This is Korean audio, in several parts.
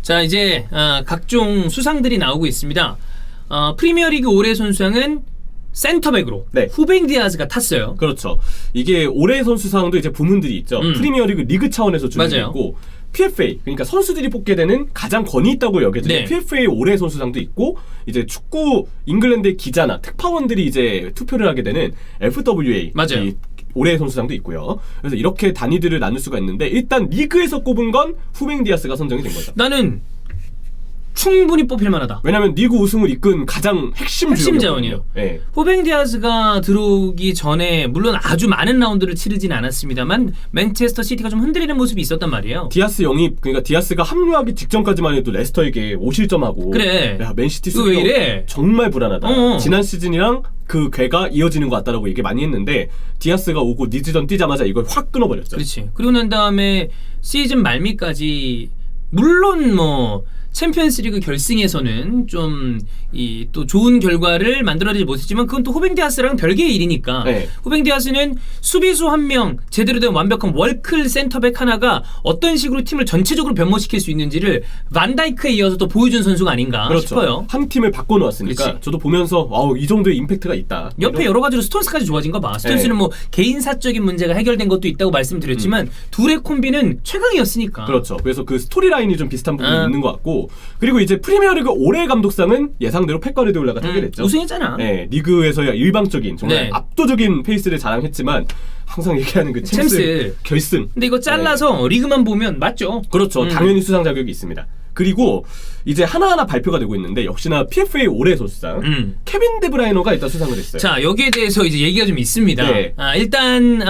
자, 이제 각종 수상들이 나오고 있습니다. 프리미어리그 올해 선수상은 센터백으로 네. 후벤 디아스가 탔어요. 그렇죠. 이게 올해 선수상도 이제 부문들이 있죠. 프리미어리그 리그 차원에서 주는 게 있고 PFA, 그러니까 선수들이 뽑게 되는 가장 권위 있다고 여겨지는 네. PFA 올해 선수상도 있고, 이제 축구 잉글랜드의 기자나 특파원들이 이제 투표를 하게 되는 FWA, 맞아요. 이 올해의 선수상도 있고요. 그래서 이렇게 단위들을 나눌 수가 있는데, 일단 리그에서 꼽은 건 후벤 디아스가 선정이 된 거죠. 나는 충분히 뽑힐 만하다. 왜냐면 리그 우승을 이끈 가장 핵심 자원이에요. 네. 후벤 디아스가 들어오기 전에 물론 아주 많은 라운드를 치르진 않았습니다만 맨체스터 시티가 좀 흔들리는 모습이 있었단 말이에요. 디아스 영입, 그러니까 디아스가 합류하기 직전까지만 해도 레스터에게 5실점하고 그래. 야, 맨시티 왜 이래? 정말 불안하다. 지난 시즌이랑 그 궤가 이어지는 것 같다라고 얘기 많이 했는데, 디아스가 오고 리즈전 뛰자마자 이걸 확 끊어버렸죠. 그렇지. 그리고 난 다음에 시즌 말미까지 물론 뭐 챔피언스리그 결승에서는 좀 또 좋은 결과를 만들어내지 못했지만 그건 또 후벤 디아스랑 별개의 일이니까. 네. 후벤 디아스는 수비수 한 명, 제대로 된 완벽한 월클 센터백 하나가 어떤 식으로 팀을 전체적으로 변모시킬 수 있는지를 반다이크에 이어서 또 보여준 선수가 아닌가 그렇죠. 싶어요. 한 팀을 바꿔놓았으니까 그렇지. 저도 보면서 이 정도의 임팩트가 있다. 옆에 여러 가지로 스톤스까지 좋아진 거 봐. 스톤스는 뭐 개인사적인 문제가 해결된 것도 있다고 말씀드렸지만 둘의 콤비는 최강이었으니까. 그렇죠. 그래서 그 스토리라인이 좀 비슷한 부분이 있는 것 같고, 그리고 이제 프리미어리그 올해 감독상은 예상대로 펩 가르디올라가 타게 됐죠. 우승했잖아. 네, 리그에서야 일방적인 정말 네. 압도적인 페이스를 자랑했지만 항상 얘기하는 그 챔스 결승. 근데 이거 잘라서 리그만 보면 맞죠? 그렇죠. 당연히 수상 자격이 있습니다. 그리고 이제 하나하나 발표가 되고 있는데, 역시나 PFA 올해 선수상 케빈 데브라이너가 일단 수상을 했어요. 자, 여기에 대해서 이제 얘기가 좀 있습니다. 네. 일단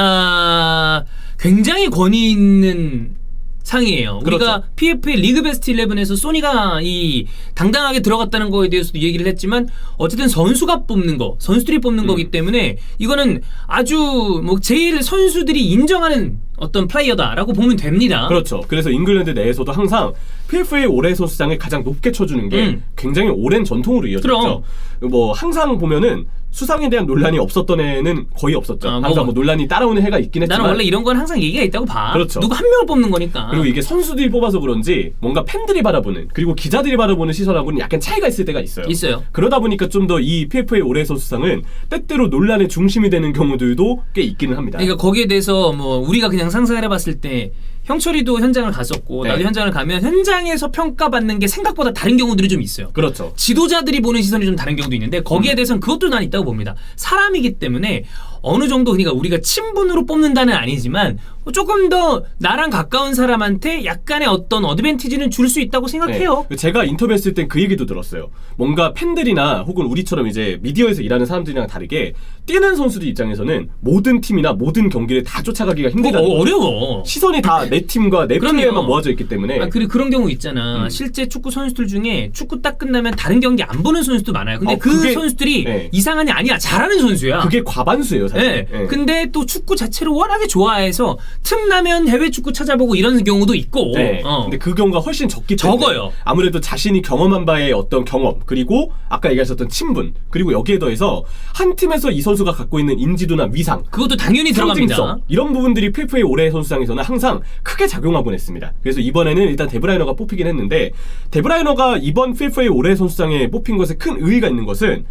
굉장히 권위 있는 상이에요. 그렇죠. 우리가 PFA 리그 베스트 11에서 소니가 이 당당하게 들어갔다는 거에 대해서도 얘기를 했지만 어쨌든 선수가 뽑는 거, 선수들이 뽑는 거기 때문에 이거는 아주 뭐 제일 선수들이 인정하는 어떤 플레이어다라고 보면 됩니다. 그렇죠. 그래서 잉글랜드 내에서도 항상 PFA 올해 선수상을 가장 높게 쳐주는 게 굉장히 오랜 전통으로 이어졌죠. 뭐 항상 보면은 수상에 대한 논란이 없었던 해는 거의 없었죠. 항상 뭐 논란이 따라오는 해가 있긴 했지만 나는 원래 이런 건 항상 얘기가 있다고 봐. 그렇죠. 누구 한 명을 뽑는 거니까. 그리고 이게 선수들이 뽑아서 그런지 뭔가 팬들이 바라보는, 그리고 기자들이 바라보는 시선하고는 약간 차이가 있을 때가 있어요. 그러다 보니까 좀 더 이 PFA 올해 선수상은 때때로 논란의 중심이 되는 경우들도 꽤 있기는 합니다. 그러니까 거기에 대해서 뭐 우리가 그냥 상상을 해봤을 때 형철이도 현장을 갔었고 나도 현장을 가면 현장에서 평가받는 게 생각보다 다른 경우들이 좀 있어요. 그렇죠. 지도자들이 보는 시선이 좀 다른 경우도 있는데 거기에 대해서는 그것도 난 있다고 봅니다. 사람이기 때문에 어느 정도 그러니까 우리가 친분으로 뽑는다는 아니지만 조금 더 나랑 가까운 사람한테 약간의 어떤 어드밴티지는 줄 수 있다고 생각해요. 네. 제가 인터뷰했을 땐 그 얘기도 들었어요. 뭔가 팬들이나 혹은 우리처럼 이제 미디어에서 일하는 사람들이랑 다르게 뛰는 선수들 입장에서는 모든 팀이나 모든 경기를 다 쫓아가기가 힘들다는 거예요. 어려워. 시선이 다 내 팀과 내 플레이에만 모아져 있기 때문에. 그리고 그런 경우 있잖아. 실제 축구 선수들 중에 축구 딱 끝나면 다른 경기 안 보는 선수도 많아요. 근데 그 선수들이 이상한이 아니야. 잘하는 선수야. 그게 과반수예요, 사실. 네. 근데 또 축구 자체를 워낙에 좋아해서 틈나면 해외 축구 찾아보고 이런 경우도 있고. 네. 근데 그 경우가 훨씬 적기 때문에 적어요. 아무래도 자신이 경험한 바의 어떤 경험, 그리고 아까 얘기하셨던 친분, 그리고 여기에 더해서 한 팀에서 이 선수가 갖고 있는 인지도나 위상, 그것도 당연히 들어갑니다. 이런 부분들이 PFA 올해 선수상에서는 항상 크게 작용하곤 했습니다. 그래서 이번에는 일단 데브라이너가 뽑히긴 했는데, 데브라이너가 이번 PFA 올해 선수상에 뽑힌 것에 큰 의의가 있는 것은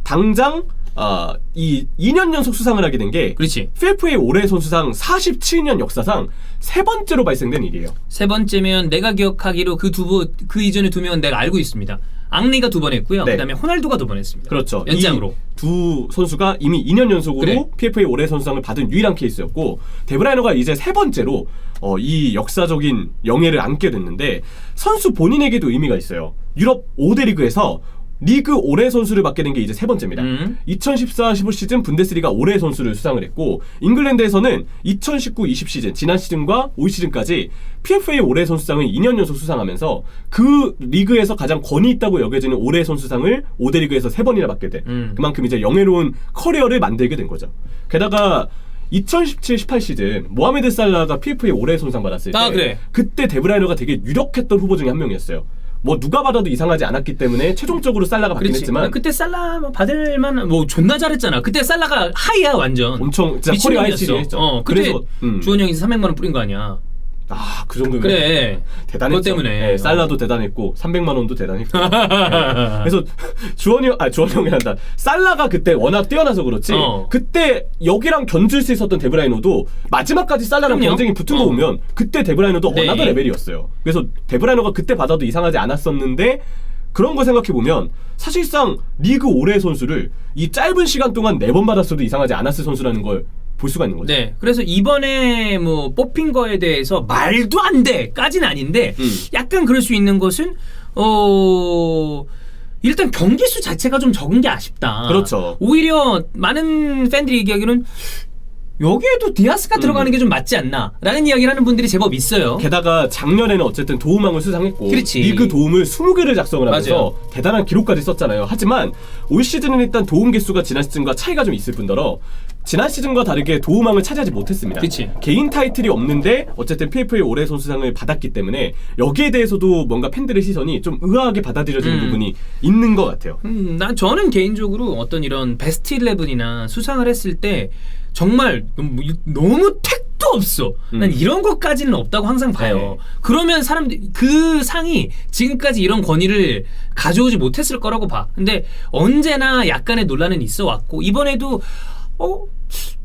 당장 이 2년 연속 수상을 하게 된 게 PFA 올해 선수상 47년 역사상 세 번째로 발생된 일이에요. 세 번째면 내가 기억하기로 그 이전에 두 명은 내가 알고 있습니다. 앙리가 2번 했고요. 네. 그다음에 호날두가 2번 했습니다. 그렇죠. 연장으로. 두 선수가 이미 2년 연속으로 PFA 올해 선수상을 받은 유일한 케이스였고, 데브라이너가 이제 세 번째로 이 역사적인 영예를 안게 됐는데, 선수 본인에게도 의미가 있어요. 유럽 5대 리그에서 리그 올해 선수를 맡게 된 게 이제 세 번째입니다. 2014-15 시즌 분데스리가 올해 선수를 수상을 했고, 잉글랜드에서는 2019-20 시즌, 지난 시즌과 올 시즌까지 PFA 올해 선수상을 2년 연속 수상하면서 그 리그에서 가장 권위 있다고 여겨지는 올해 선수상을 5대 리그에서 3번이나 받게 된, 그만큼 이제 영예로운 커리어를 만들게 된 거죠. 게다가 2017-18 시즌 모하메드 살라가 PFA 올해 선수상 받았을 때 그때 데브라이너가 되게 유력했던 후보 중에 한 명이었어요. 뭐 누가 받아도 이상하지 않았기 때문에 최종적으로 살라가 받긴 했지만, 그때 살라 받을만 뭐 존나 잘했잖아. 그때 살라가 하이야 완전. 엄청 진짜 커리어 하이치를 했죠. 그때 주원 형이 300만 원 뿌린 거 아니야. 그 정도면 그래. 대단했죠. 그것 때문에. 네, 살라도 대단했고 300만 원도 대단했고. 네. 그래서 주원이 형이 한다. 살라가 그때 워낙 뛰어나서 그렇지. 그때 여기랑 견줄 수 있었던 데브라이너도 마지막까지 살라랑 그럼요. 경쟁이 붙은 거 보면 그때 데브라이너도 네. 어나더 레벨이었어요. 그래서 데브라이너가 그때 받아도 이상하지 않았었는데 그런 거 생각해 보면 사실상 리그 올해의 선수를 이 짧은 시간 동안 4번 받았어도 이상하지 않았을 선수라는 걸 볼 수가 있는 거죠. 네, 그래서 이번에 뭐 뽑힌 거에 대해서 말도 안 돼까지는 아닌데 약간 그럴 수 있는 것은 일단 경기 수 자체가 좀 적은 게 아쉽다. 그렇죠. 오히려 많은 팬들이 얘기하기로는 여기에도 디아스가 들어가는 게 좀 맞지 않나라는 이야기를 하는 분들이 제법 있어요. 게다가 작년에는 어쨌든 도움왕을 수상했고 그렇지. 리그 도움을 20개를 작성을 하면서 맞아요. 대단한 기록까지 썼잖아요. 하지만 올 시즌은 일단 도움 개수가 지난 시즌과 차이가 좀 있을 뿐더러 지난 시즌과 다르게 도움왕을 차지하지 못했습니다. 그치. 개인 타이틀이 없는데 어쨌든 PFA 올해 선수상을 받았기 때문에 여기에 대해서도 뭔가 팬들의 시선이 좀 의아하게 받아들여지는 부분이 있는 것 같아요. 저는 개인적으로 어떤 이런 베스트 11이나 수상을 했을 때 정말 너무 택도 없어. 난 이런 것까지는 없다고 항상 봐요. 네. 그러면 사람들 그 상이 지금까지 이런 권위를 가져오지 못했을 거라고 봐. 근데 언제나 약간의 논란은 있어 왔고 이번에도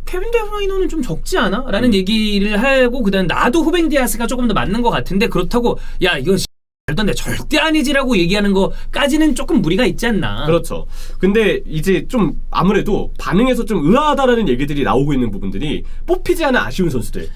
케빈 데브라이너는 좀 적지 않아? 라는 얘기를 하고 그다음 나도 후벤 디아스가 조금 더 맞는 것 같은데 그렇다고 야 이거 말도 안 돼 절대 아니지라고 얘기하는 거까지는 조금 무리가 있지 않나. 그렇죠. 근데 이제 좀 아무래도 반응에서 좀 의아하다라는 얘기들이 나오고 있는 부분들이 뽑히지 않은 아쉬운 선수들.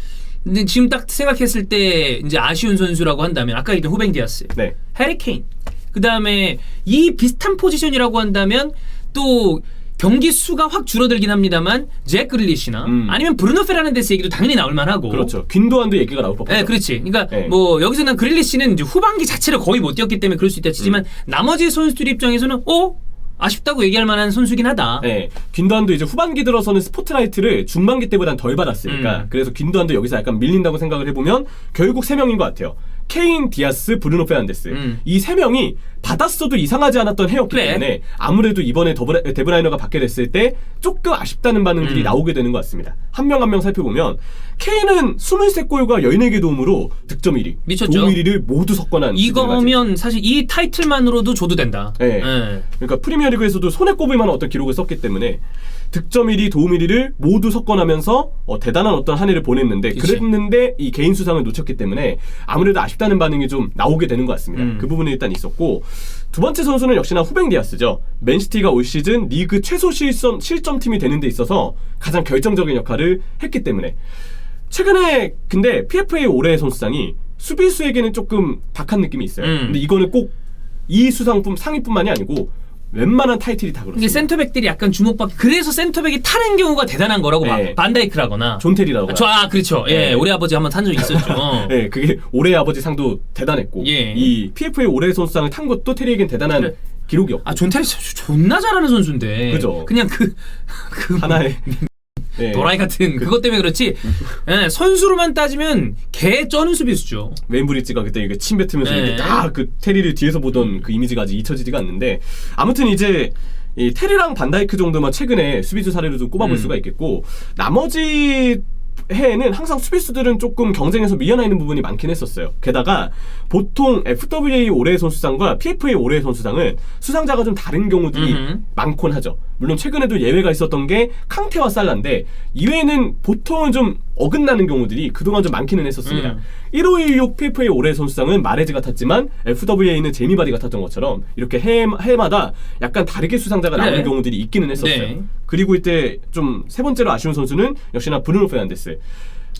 근데 지금 딱 생각했을 때 이제 아쉬운 선수라고 한다면 아까 얘기했던 후벤 디아스, 네. 해리 케인, 그 다음에 이 비슷한 포지션이라고 한다면 또 경기 수가 확 줄어들긴 합니다만 잭 그릴리시나 아니면 브루노 페르난데스 얘기도 당연히 나올 만하고. 그렇죠. 균도안도 얘기가 나올 법하죠. 네, 그렇지. 그러니까 네. 뭐 여기서 난 그릴리시는 이제 후반기 자체를 거의 못 뛰었기 때문에 그럴 수 있다 치지만 나머지 선수들 입장에서는 아쉽다고 얘기할 만한 선수긴 하다. 네, 균도안도 이제 후반기 들어서는 스포트라이트를 중반기 때보단 덜 받았으니까 그래서 균도안도 여기서 약간 밀린다고 생각을 해보면 결국 3명인 것 같아요. 케인, 디아스, 브루노 페르난데스 이 3명이 받았어도 이상하지 않았던 해였기 그래. 때문에 아무래도 이번에 데브라이너가 받게 됐을 때 조금 아쉽다는 반응들이 나오게 되는 것 같습니다. 한 명 한 명 살펴보면 케인은 23골과 14개 도움으로 득점 1위, 미쳤죠. 도움 1위를 모두 석권한 이거면 사실 이 타이틀만으로도 줘도 된다. 네. 그러니까 프리미어리그에서도 손에 꼽을 만한 어떤 기록을 썼기 때문에 득점 1위, 도움 1위를 모두 석권하면서 대단한 어떤 한 해를 보냈는데 그치. 그랬는데 이 개인 수상을 놓쳤기 때문에 아무래도 아쉽다는 반응이 좀 나오게 되는 것 같습니다. 그 부분은 일단 있었고 두 번째 선수는 역시나 후벤 디아스죠. 맨시티가 올 시즌 리그 최소 실점팀이 되는 데 있어서 가장 결정적인 역할을 했기 때문에 최근에 근데 PFA 올해의 선수상이 수비수에게는 조금 박한 느낌이 있어요. 근데 이거는 꼭 이 상위뿐만이 아니고 웬만한 타이틀이 다 이게 그렇습니다. 센터백들이 약간 주목받기 그래서 센터백이 타는 경우가 대단한 거라고 봐. 네. 반다이크라거나 존테리라고. 그렇죠. 네. 예, 우리 아버지 한번 탄 적이 있었죠. 네, 그게 올해의 아버지 상도 대단했고 예. 이 PFA 올해의 선수상을 탄 것도 테리에겐 대단한 그래. 기록이었고 존테리 존나 잘하는 선수인데. 그죠. 그냥 그 하나의 네. 도라이 같은 그것 때문에 그렇지. 예, 선수로만 따지면 개 쩌는 수비수죠. 웨인브리지가 그때 이게 침 뱉으면서 네. 이렇게 딱 그 테리를 뒤에서 보던 그 이미지가 아직 잊혀지지가 않는데 아무튼 이제 이 테리랑 반다이크 정도만 최근에 수비수 사례로 좀 꼽아볼 수가 있겠고 나머지 해에는 항상 수비수들은 조금 경쟁에서 밀려나 있는 부분이 많긴 했었어요. 게다가 보통 FWA 올해의 선수상과 PFA 올해의 선수상은 수상자가 좀 다른 경우들이 많곤 하죠. 물론 최근에도 예외가 있었던 게 캉테와 살라인데 이외에는 보통은 좀 어긋나는 경우들이 그동안 좀 많기는 했었습니다. 1516 PFA 올해의 선수상은 마레즈가 탔지만 FWA는 제미 바디가 탔던 것처럼 이렇게 해마다 약간 다르게 수상자가 나오는 경우들이 있기는 했었어요. 네. 그리고 이때 좀 세 번째로 아쉬운 선수는 역시나 브루노 페르난데스.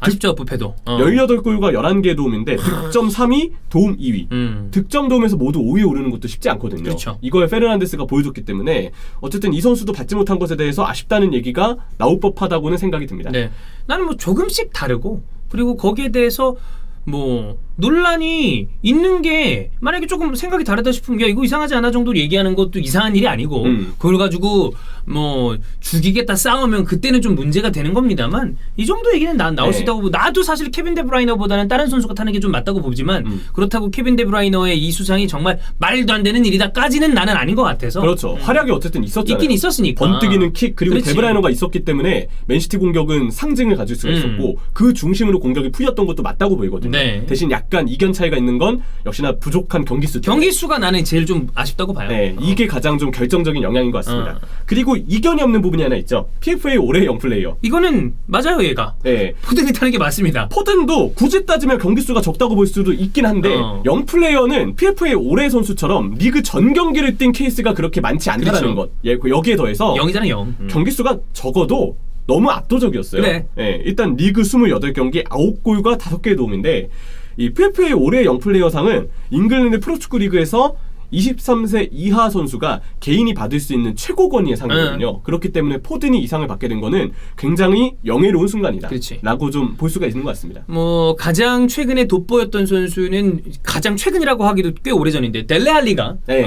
아쉽죠, 부패도. 18골과 11개의 도움인데 득점 3위, 도움 2위. 득점 도움에서 모두 5위에 오르는 것도 쉽지 않거든요. 그렇죠. 이걸 페르난데스가 보여줬기 때문에 어쨌든 이 선수도 받지 못한 것에 대해서 아쉽다는 얘기가 나올 법하다고는 생각이 듭니다. 네. 나는 뭐 조금씩 다르고 그리고 거기에 대해서 뭐 논란이 있는 게 만약에 조금 생각이 다르다 싶으면 야 이거 이상하지 않아 정도로 얘기하는 것도 이상한 일이 아니고 그걸 가지고 뭐 죽이겠다 싸우면 그때는 좀 문제가 되는 겁니다만 이 정도 얘기는 나올 수 있다고 보고 나도 사실 케빈 데브라이너보다는 다른 선수가 타는 게 좀 맞다고 보지만 그렇다고 케빈 데브라이너의 이 수상이 정말 말도 안 되는 일이다까지는 나는 아닌 것 같아서 그렇죠. 활약이 어쨌든 있었잖아요. 있긴 있었으니까 번뜩이는 킥 그리고 그렇지. 데브라이너가 있었기 때문에 맨시티 공격은 상징을 가질 수가 있었고 그 중심으로 공격이 풀렸던 것도 맞다고 보이거든요. 네. 대신 약간 이견 차이가 있는 건 역시나 부족한 경기 수. 경기 수가 나는 제일 좀 아쉽다고 봐요. 네, 이게 가장 좀 결정적인 영향인 것 같습니다. 그리고 이견이 없는 부분이 하나 있죠. PFA 올해 영플레이어. 이거는 맞아요, 얘가. 네. 포든이 타는 게 맞습니다. 포든도 굳이 따지면 경기 수가 적다고 볼 수도 있긴 한데 영플레이어는 PFA 올해 선수처럼 리그 전 경기를 뛴 케이스가 그렇게 많지 않다는 것. 예, 여기에 더해서 0이잖아 0. 경기 수가 적어도 너무 압도적이었어요. 그래. 예, 일단 리그 28경기 9골과 5개의 도움인데 이 PFA 올해 영플레이어상은 잉글랜드 프로축구 리그에서 23세 이하 선수가 개인이 받을 수 있는 최고 권위의 상이거든요. 그렇기 때문에 포든이 이 상을 받게 된 거는 굉장히 명예로운 순간이다. 그렇지. 라고 좀 볼 수가 있는 것 같습니다. 뭐 가장 최근에 돋보였던 선수는 가장 최근이라고 하기도 꽤 오래전인데 델레알리가 네.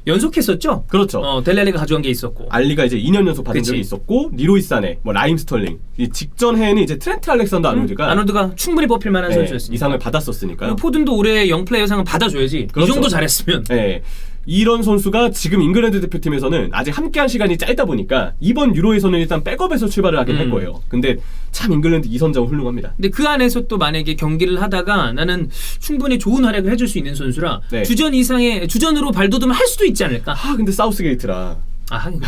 연속했었죠. 그렇죠. 델레알리가 가져간 게 있었고. 알리가 이제 2년 연속 받은 그치. 적이 있었고 리로이 사네, 뭐 라임 스털링. 이 직전 해에는 이제 트렌트 알렉산더 아놀드가 충분히 뽑힐 만한 네, 선수였습니다. 이 상을 받았었으니까요. 포든도 올해 영플레이어상은 받아줘야지. 그렇죠. 이 정도 잘했으면. 네. 이런 선수가 지금 잉글랜드 대표팀에서는 아직 함께한 시간이 짧다 보니까 이번 유로에서는 일단 백업에서 출발을 하긴 할 거예요. 근데 참 잉글랜드 이선장 훌륭합니다. 근데 그 안에서 또 만약에 경기를 하다가 나는 충분히 좋은 활약을 해줄 수 있는 선수라 네. 주전 이상의 주전으로 발돋움을 할 수도 있지 않을까. 근데 사우스게이트라. 하긴.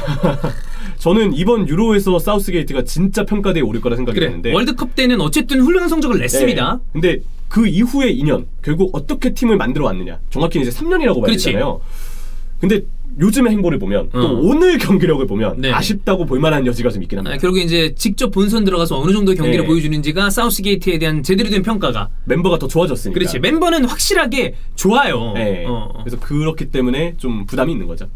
저는 이번 유로에서 사우스게이트가 진짜 평가대에 오를 거라 생각이 그래. 드는데 월드컵 때는 어쨌든 훌륭한 성적을 냈습니다. 네. 근데 그 이후의 2년 결국 어떻게 팀을 만들어 왔느냐. 정확히는 이제 3년이라고 봐야 그렇지. 되잖아요. 근데 요즘의 행보를 보면 또 오늘 경기력을 보면 네. 아쉽다고 볼 만한 여지가 좀 있긴 합니다. 결국 이제 직접 본선 들어가서 어느 정도 경기를 네. 보여주는지가 사우스게이트에 대한 제대로 된 평가가. 멤버가 더 좋아졌으니까. 그렇지. 멤버는 확실하게 좋아요. 네. 그래서 그렇기 때문에 좀 부담이 있는 거죠.